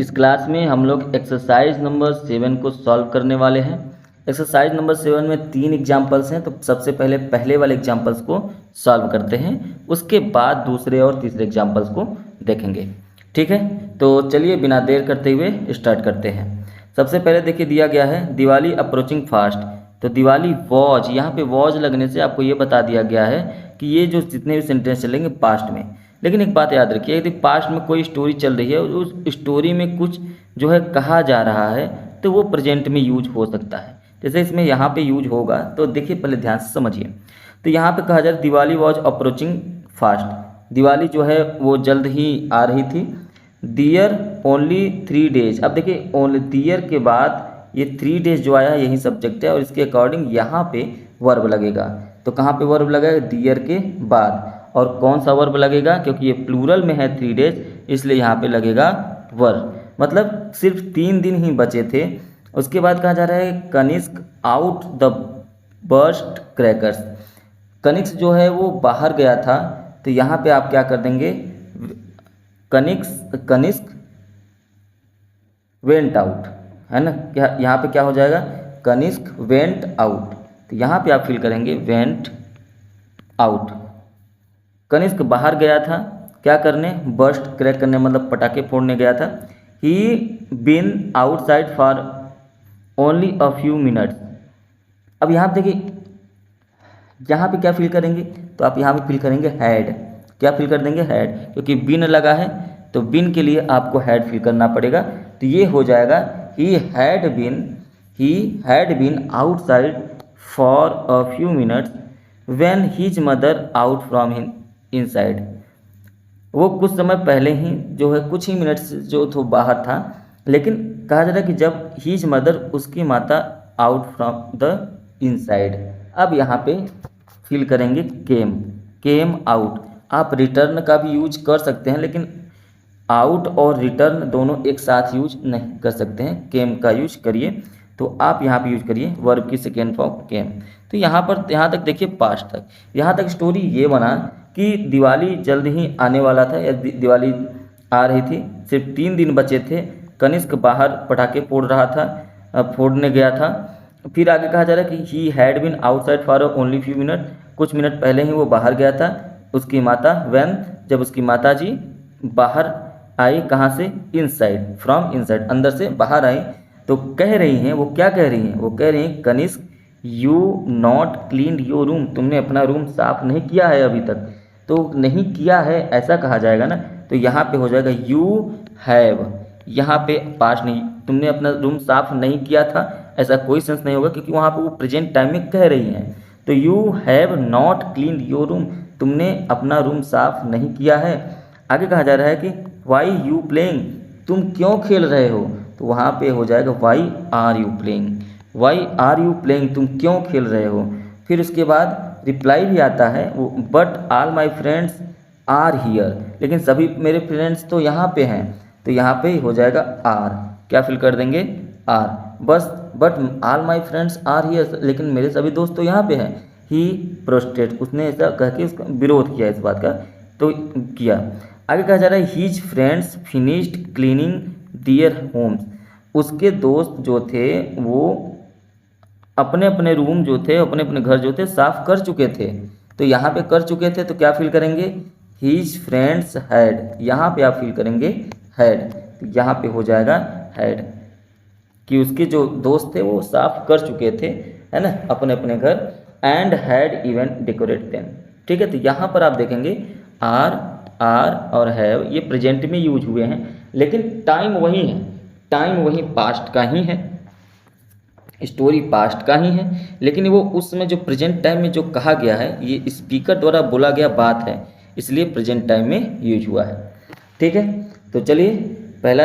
इस क्लास में हम लोग एक्सरसाइज नंबर 7 को सॉल्व करने वाले हैं। एक्सरसाइज नंबर 7 में 3 एग्जाम्पल्स हैं, तो सबसे पहले वाले एग्जाम्पल्स को सॉल्व करते हैं, उसके बाद दूसरे और तीसरे एग्जाम्पल्स को देखेंगे। ठीक है, तो चलिए बिना देर करते हुए स्टार्ट करते हैं। सबसे पहले देखिए दिया गया है दिवाली अप्रोचिंग फास्ट। तो दिवाली वॉज, यहाँ पे वॉज लगने से आपको ये बता दिया गया है कि ये जो जितने भी सेंटेंस चलेंगे पास्ट में। लेकिन एक बात याद रखिए, यदि पास्ट में कोई स्टोरी चल रही है और उस स्टोरी में कुछ जो है कहा जा रहा है तो वो प्रेजेंट में यूज हो सकता है। जैसे इसमें यहाँ पे यूज होगा, तो देखिए पहले ध्यान से समझिए। तो यहाँ पे कहा जा रहा है Diwali was approaching fast, Diwali जो है वो जल्द ही आ रही थी। दियर ओनली 3 डेज, अब देखिए ओनली दियर के बाद ये 3 डेज जो आया यही सब्जेक्ट है और इसके अकॉर्डिंग यहाँ पे वर्ब लगेगा। तो कहाँ पे वर्ब लगेगा? दियर के बाद। और कौन सा वर्ब लगेगा? क्योंकि ये प्लूरल में है 3 डेज, इसलिए यहाँ पे लगेगा वर्ब। मतलब सिर्फ 3 दिन ही बचे थे। उसके बाद कहा जा रहा है Kanishk out the burst crackers, Kanishk जो है वो बाहर गया था, तो यहाँ पे आप क्या कर देंगे? कनिष्क वेंट आउट, है ना? क्या यहाँ पे क्या हो जाएगा? कनिष्क वेंट आउट, तो यहाँ पे आप फिल करेंगे वेंट आउट। कनिष्क बाहर गया था क्या करने? बर्स्ट क्रैक करने, मतलब पटाखे फोड़ने गया था। He been outside for only a few minutes. अब यहाँ पे देखिए, यहाँ पे क्या फिल करेंगे? तो आप यहाँ पे फिल करेंगे हैड। क्या फिल कर देंगे? हैड, क्योंकि बिन लगा है तो बिन के लिए आपको हैड फिल करना पड़ेगा। तो ये हो जाएगा he had been outside for a few minutes when his mother out from inside. वो कुछ समय पहले ही जो है कुछ ही मिनट जो तो बाहर था, लेकिन कहा जा रहा है कि जब हिज मदर, उसकी माता, आउट फ्रॉम द इनसाइड। अब यहाँ पे फिल करेंगे केम आउट। आप रिटर्न का भी यूज कर सकते हैं, लेकिन आउट और रिटर्न दोनों एक साथ यूज नहीं कर सकते हैं, केम का यूज करिए। तो आप यहाँ पे यूज करिए वर्ब की सेकेंड फॉर्म केम। तो यहाँ तक देखिए पास्ट तक, यहाँ तक स्टोरी ये बना कि दिवाली जल्द ही आने वाला था या दिवाली आ रही थी, सिर्फ 3 दिन बचे थे। कनिष्क बाहर पटाखे फोड़ रहा था, फोड़ने गया था। फिर आगे कहा जा रहा है कि he had been outside for only few minute, कुछ मिनट पहले ही वो बाहर गया था। उसकी माता व्हेन, जब उसकी माता जी बाहर आई, कहाँ से? इनसाइड, फ्रॉम इनसाइड, अंदर से बाहर आई। तो कह रही हैं, वो क्या कह रही हैं? वो कह रही हैं Kanishk you not clean your room, तुमने अपना रूम साफ नहीं किया है अभी तक। तो नहीं किया है ऐसा कहा जाएगा ना, तो यहाँ पे हो जाएगा यू हैव, यहाँ पे पास्ट नहीं, तुमने अपना रूम साफ नहीं किया था, ऐसा कोई सेंस नहीं होगा, क्योंकि वहाँ पे वो प्रेजेंट टाइम में कह रही हैं। तो you have not clean your room, तुमने अपना रूम साफ नहीं किया है। आगे कहा जा रहा है कि वाई यू प्लेइंग, तुम क्यों खेल रहे हो? तो वहाँ पे हो जाएगा why are you playing, why are you playing, तुम क्यों खेल रहे हो? फिर उसके बाद रिप्लाई भी आता है वो, but all my friends are here, लेकिन सभी मेरे फ्रेंड्स तो यहाँ पे हैं। तो यहाँ पे हो जाएगा आर, क्या फिल कर देंगे? आर। बस but all my friends are here, लेकिन मेरे सभी दोस्त तो यहाँ पे हैं। ही प्रोस्टेट, उसने ऐसा कह के उसका विरोध किया इस बात का, तो किया। आगे कहा जा रहा है हिज फ्रेंड्स फिनिश्ड क्लीनिंग दियर होम्स, उसके दोस्त जो थे वो अपने अपने रूम जो थे, अपने अपने घर जो थे साफ कर चुके थे। तो यहाँ पे कर चुके थे, तो क्या फिल करेंगे? हिज फ्रेंड्स हैड, यहाँ पे आप फिल करेंगे हैड। तो यहाँ पे हो जाएगा हैड, कि उसके जो दोस्त थे वो साफ कर चुके थे, है ना, अपने अपने घर। And had even decorate them. ठीक है, तो यहाँ पर आप देखेंगे आर और हैव ये प्रेजेंट में यूज हुए हैं, लेकिन टाइम वही है, टाइम वही पास्ट का ही है, स्टोरी पास्ट का ही है, लेकिन वो उसमें जो प्रेजेंट टाइम में जो कहा गया है ये स्पीकर द्वारा बोला गया बात है, इसलिए प्रेजेंट टाइम में यूज हुआ है। ठीक है, तो चलिए पहला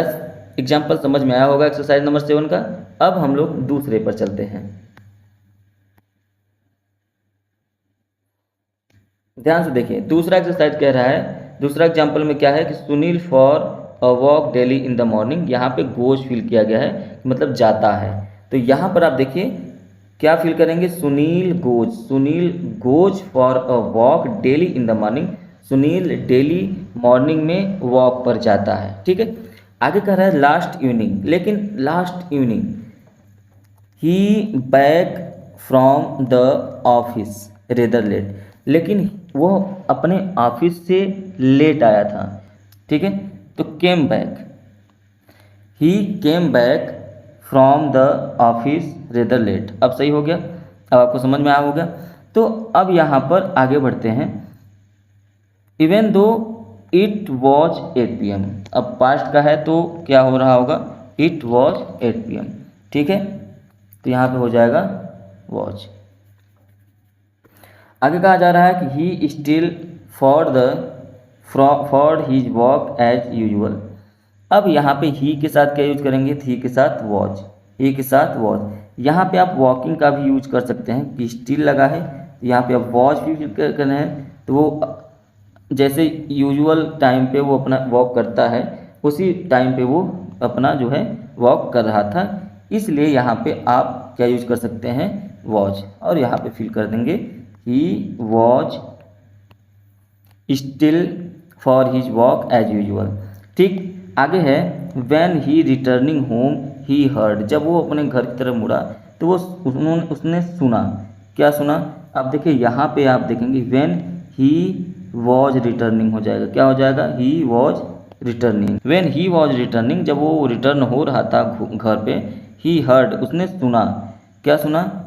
एग्जाम्पल समझ में आया होगा एक्सरसाइज नंबर 7 का। अब हम लोग दूसरे पर चलते हैं। ध्यान से देखिए, दूसरा एक्सरसाइज कह रहा है, दूसरा एग्जाम्पल में क्या है कि Sunil for a walk daily in the morning, यहाँ पे गोज फिल किया गया है, मतलब जाता है। तो यहाँ पर आप देखिए क्या फिल करेंगे? Sunil goes for a walk daily in the morning, Sunil daily morning में वॉक पर जाता है। ठीक है, आगे कह रहा है लास्ट इवनिंग, लेकिन last evening he back from the office rather late, लेकिन वो अपने ऑफिस से लेट आया था, ठीक है। तो came back, he came back from the office rather late. अब सही हो गया, अब आपको समझ में आ हो गया। तो अब यहाँ पर आगे बढ़ते हैं। Even though it was 8 PM, अब पास्ट का है तो क्या हो रहा होगा, इट वॉज 8 PM, ठीक है। तो यहाँ पे हो जाएगा वॉच। आगे कहा जा रहा है कि he still for his walk as usual. अब यहाँ पे ही के साथ क्या यूज करेंगे, ही के साथ वॉच, ही के साथ वॉच। यहाँ पे आप वॉकिंग का भी यूज कर सकते हैं कि स्टिल लगा है, तो यहाँ पे आप वॉच भी करना है, तो वो जैसे यूजुअल टाइम पे वो अपना वॉक करता है, उसी टाइम पे वो अपना जो है वॉक कर रहा था, इसलिए यहाँ पे आप क्या यूज कर सकते हैं, वॉच, और यहाँ पे फिल कर देंगे he watch still for his walk as usual. ठीक, आगे है when he returning home he heard, जब वो अपने घर की तरफ मुड़ा तो वो उसने सुना, क्या सुना। अब देखिए यहाँ पे आप देखेंगे व्हेन ही वॉज रिटर्निंग हो जाएगा, क्या हो जाएगा, he was returning. When he was returning, जब वो रिटर्न हो रहा था घर पे, ही हर्ड, उसने सुना, क्या सुना,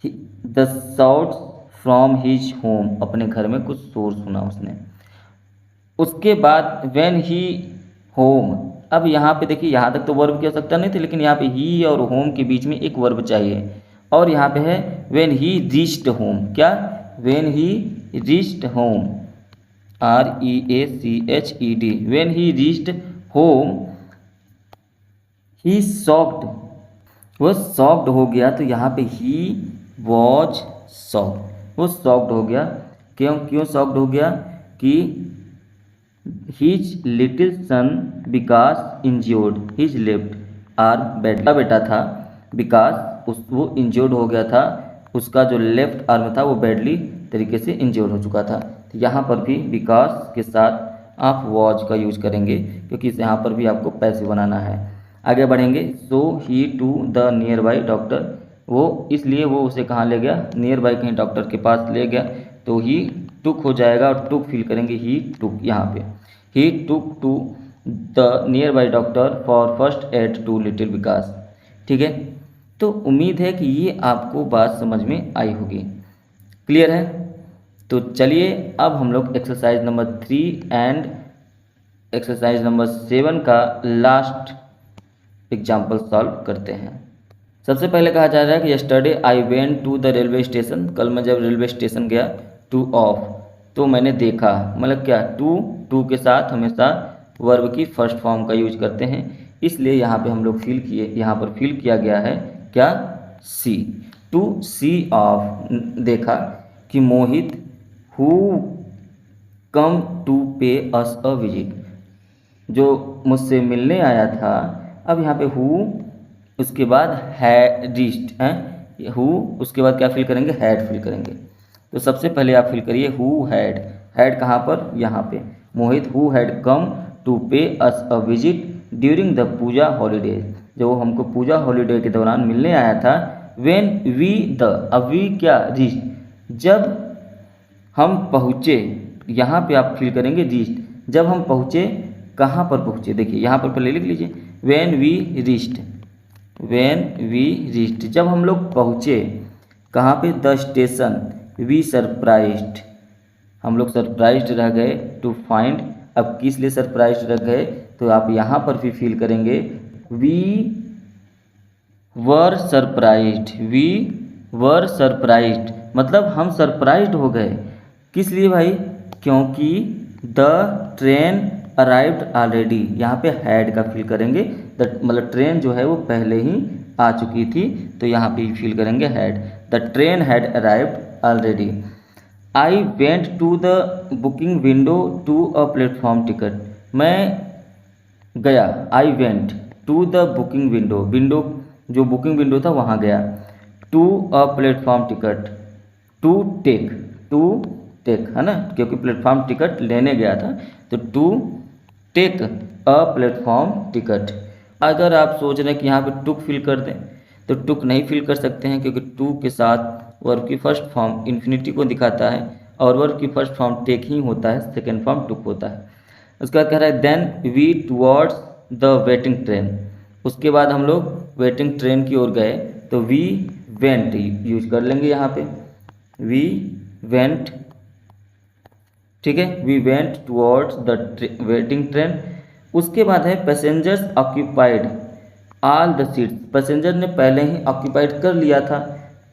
the sounds from his home, अपने घर में कुछ शोर सुना उसने। उसके बाद व्हेन ही होम, अब यहाँ पे देखिए यहाँ तक तो वर्ब की आवश्यकता नहीं थी, लेकिन यहाँ पे ही और होम के बीच में एक वर्ब चाहिए, और यहाँ पे है व्हेन ही रीच्ड होम, क्या, when he reached home, REACHED, when he reached home he shocked, वो शॉक्ड हो गया, तो यहाँ पे ही वॉज शॉक्ड, वो शॉक्ड हो गया। क्यों शॉक्ड हो गया, कि his little son because injured his left arm bad, बेटा था बिकॉज वो इंज्योर्ड हो गया था, उसका जो लेफ्ट आर्म था वो बैडली तरीके से इंज्योर्ड हो चुका था। तो यहाँ पर भी बिकॉज के साथ आप वॉज का यूज करेंगे, क्योंकि यहाँ पर भी आपको पैसे बनाना है। आगे बढ़ेंगे, so he to the nearby doctor, वो इसलिए वो उसे कहाँ ले गया, नियर बाई कहीं डॉक्टर के पास ले गया, तो ही टुक हो जाएगा, और टुक फील करेंगे, ही टुक, यहाँ पे he took to the nearby doctor for first aid to little Vikas. ठीक है, तो उम्मीद है कि ये आपको बात समझ में आई होगी, क्लियर है। तो चलिए अब हम लोग exercise number 3 and exercise number 7 का लास्ट एग्जाम्पल सॉल्व करते हैं। सबसे पहले कहा जा रहा है कि yesterday I went to the railway station, कल मैं जब रेलवे स्टेशन गया, टू ऑफ, तो मैंने देखा, मतलब क्या, टू के साथ हमेशा वर्ब की फर्स्ट फॉर्म का यूज करते हैं, इसलिए यहाँ पे हम लोग फिल किए, यहाँ पर फिल किया गया है क्या, सी, टू सी ऑफ, देखा कि मोहित who come to pay us a visit, जो मुझसे मिलने आया था। अब यहाँ पे हु, उसके बाद है रीच्ड है, हु उसके बाद क्या फिल करेंगे, हैड फिल करेंगे। तो सबसे पहले आप फिल करिए हु हैड, हैड कहाँ पर, यहाँ पे, Mohit who had come to pay us a visit during the Puja holidays, जो हमको पूजा हॉलीडे के दौरान मिलने आया था। व्हेन वी द, अब वी क्या, रीच, जब हम पहुँचे, यहाँ पे आप फिल करेंगे रीच्ड, जब हम पहुँचे, कहाँ पर पहुँचे, देखिए यहाँ पर पहले लिख लीजिए, when we reached, when we reached, जब हम लोग पहुँचे, कहाँ पे, द स्टेशन, वी सरप्राइज्ड, हम लोग सरप्राइज्ड रह गए, टू फाइंड, अब किस लिए सरप्राइज्ड रह गए, तो आप यहाँ पर भी फील करेंगे we were surprised, we were surprised, मतलब हम सरप्राइज्ड हो गए, किस लिए भाई, क्योंकि द ट्रेन अराइव्ड ऑलरेडी, यहाँ पे हैड का फील करेंगे, मतलब ट्रेन जो है वो पहले ही आ चुकी थी, तो यहाँ पे फील करेंगे had, the train had arrived already. I went to the booking window to a platform ticket, मैं गया, I went to the booking window, window जो बुकिंग विंडो था वहाँ गया, to a platform ticket, to take है ना, क्योंकि platform ticket लेने गया था, तो to take a platform ticket. अगर आप सोच रहे हैं कि यहाँ पे टुक फिल कर दें तो टुक नहीं फिल कर सकते हैं, क्योंकि टू के साथ वर्ब की फर्स्ट फॉर्म इन्फिनिटी को दिखाता है और वर्ब की फर्स्ट फॉर्म टेक ही होता है, सेकेंड फॉर्म टुक होता है। उसके बाद कह रहा है then we towards the waiting train. उसके बाद हम लोग वेटिंग ट्रेन की ओर गए, तो वी वेंट यूज कर लेंगे यहाँ पे, वी वेंट, ठीक है, we went towards the waiting train. उसके बाद है passengers occupied all the seats. Passenger ने पहले ही ऑक्यूपाइड कर लिया था,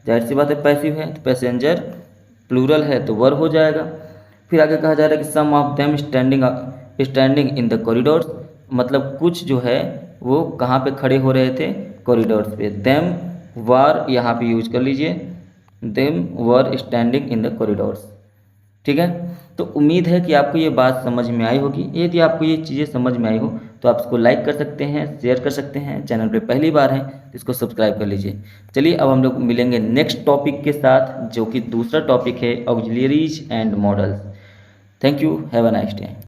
जाहिर सी बात है पैसिव है, तो पैसेंजर प्लूरल है तो वर्ब हो जाएगा। फिर आगे कहा जा रहा है कि some of them standing in the corridors, मतलब कुछ जो है वो कहाँ पे खड़े हो रहे थे, कॉरिडोर्स पे। देम वर यहाँ पे यूज कर लीजिए, them were standing in the corridors, ठीक है। तो उम्मीद है कि आपको ये बात समझ में आई होगी। यदि आपको ये चीज़ें समझ में आई हो तो आप इसको लाइक कर सकते हैं, शेयर कर सकते हैं। चैनल पे पहली बार है तो इसको सब्सक्राइब कर लीजिए। चलिए अब हम लोग मिलेंगे नेक्स्ट टॉपिक के साथ, जो कि दूसरा टॉपिक है auxiliaries and models. Thank you, have a nice day.